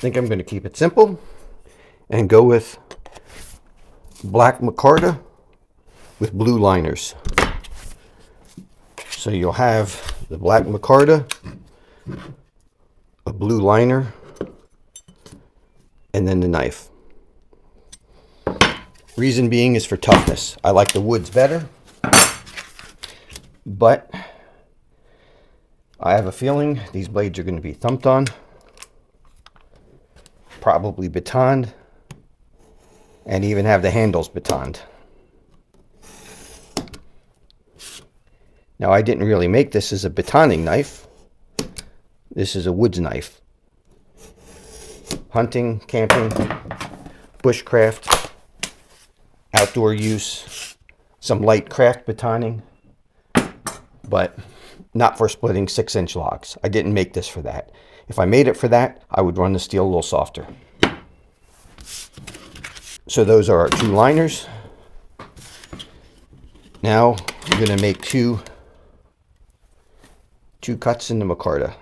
think I'm going to keep it simple and go with black micarta with blue liners. So you'll have the black micarta, a blue liner, and then the knife. Reason being is for toughness. I like the woods better, but I have a feeling these blades are going to be thumped on, probably batoned, and even have the handles batoned. Now, I didn't really make this as a batoning knife. This is a woods knife. Hunting, camping, bushcraft, outdoor use, some light craft batoning, but not for splitting 6-inch logs. I didn't make this for that. If I made it for that, I would run the steel a little softer. So those are our 2 liners. Now I'm going to make two cuts in the micarta.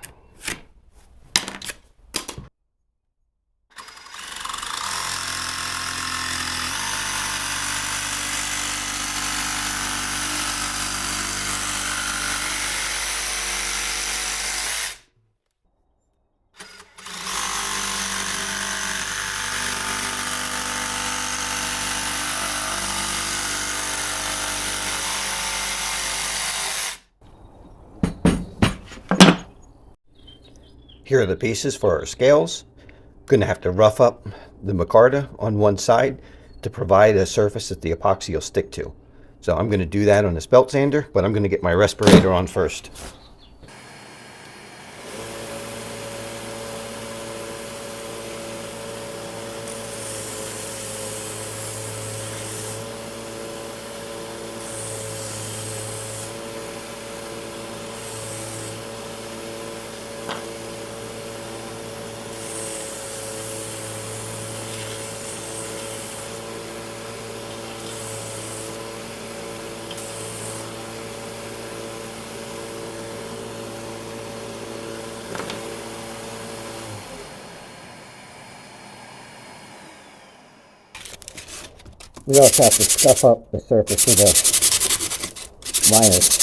Here are the pieces for our scales. Going to have to rough up the micarta on one side to provide a surface that the epoxy will stick to. So I'm going to do that on this belt sander, but I'm going to get my respirator on first. We also have to scuff up the surface of the liners.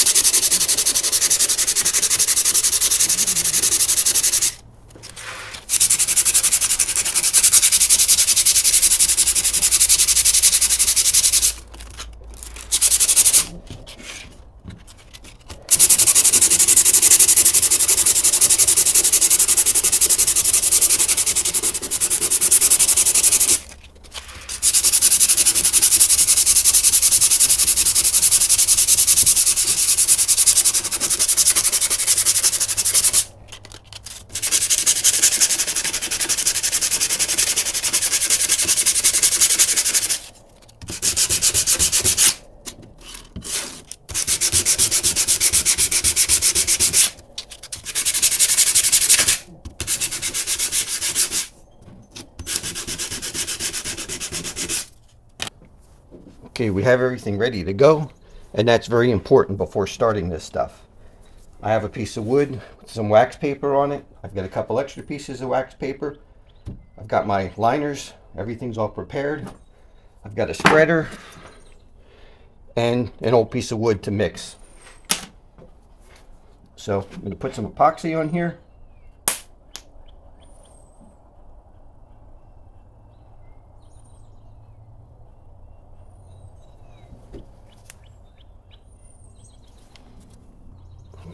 Okay, we have everything ready to go, and that's very important before starting this stuff. I have a piece of wood with some wax paper on it. I've got a couple extra pieces of wax paper. I've got my liners. Everything's all prepared. I've got a spreader and an old piece of wood to mix. So I'm going to put some epoxy on here.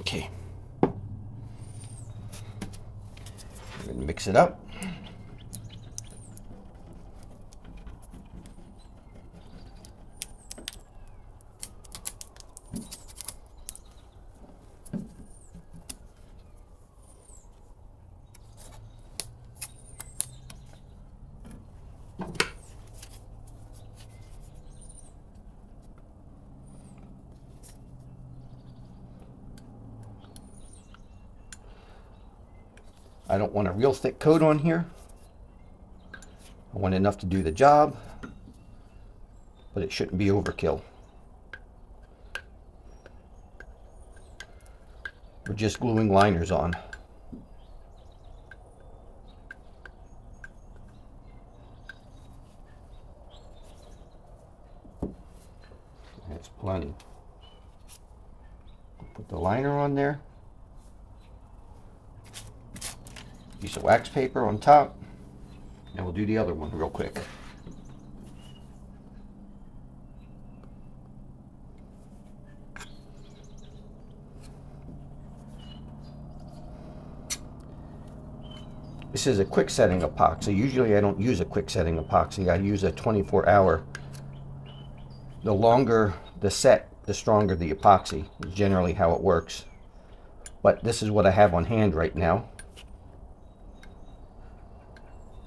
Okay. I'm going to mix it up. I don't want a real thick coat on here. I want enough to do the job, but it shouldn't be overkill. We're just gluing liners on. Plenty. Put the liner on there. Piece of wax paper on top. And we'll do the other one real quick. This is a quick setting epoxy. Usually I don't use a quick setting epoxy. I use a 24-hour. The longer the set, the stronger the epoxy. Is generally how it works. But this is what I have on hand right now.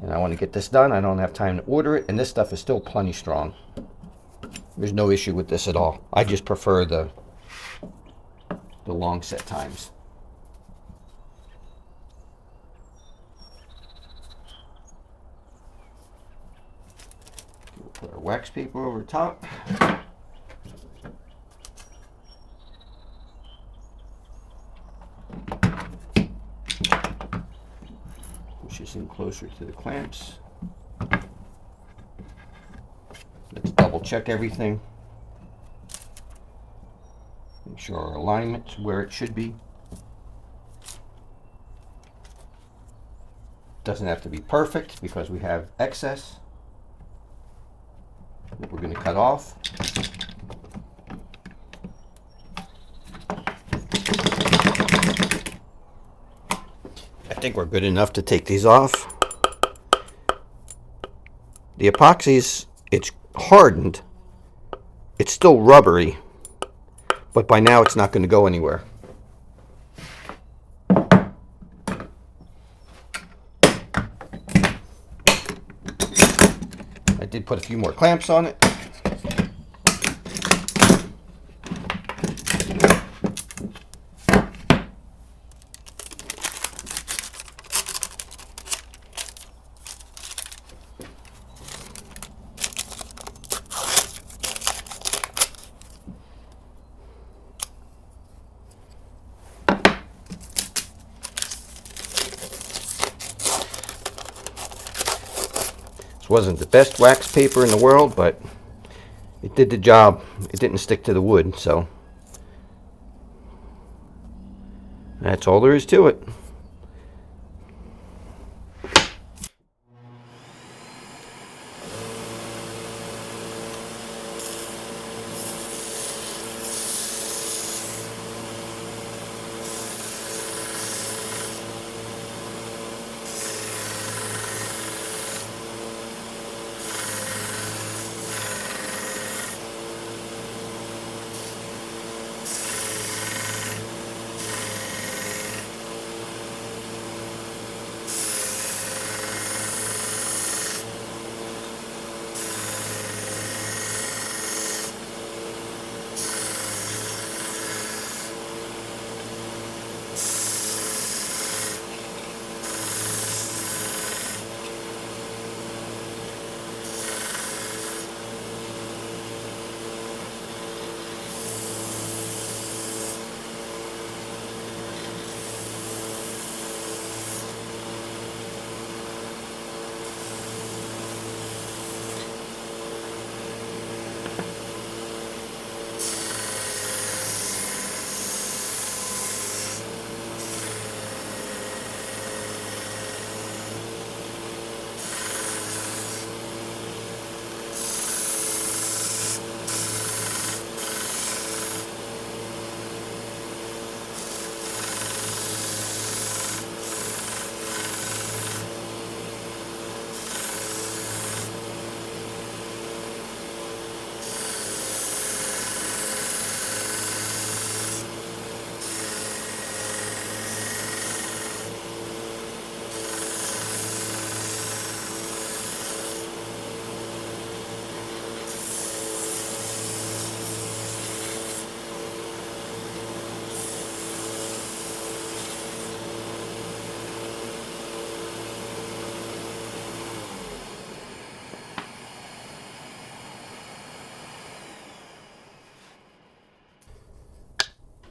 And I want to get this done. I don't have time to order it. And this stuff is still plenty strong. There's no issue with this at all. I just prefer the long set times. We'll put our wax paper over top. Push this in closer to the clamps. Let's double check everything. Make sure our alignment's where it should be. Doesn't have to be perfect because we have excess that we're going to cut off. I think we're good enough to take these off. The epoxies, it's hardened. It's still rubbery, but by now it's not going to go anywhere. I did put a few more clamps on it. This wasn't the best wax paper in the world, but it did the job. It didn't stick to the wood, so that's all there is to it.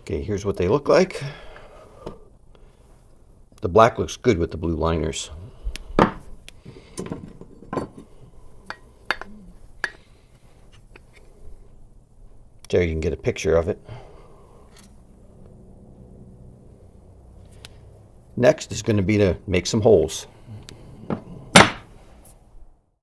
Okay, here's what they look like. The black looks good with the blue liners. There you can get a picture of it. Next is going to be to make some holes.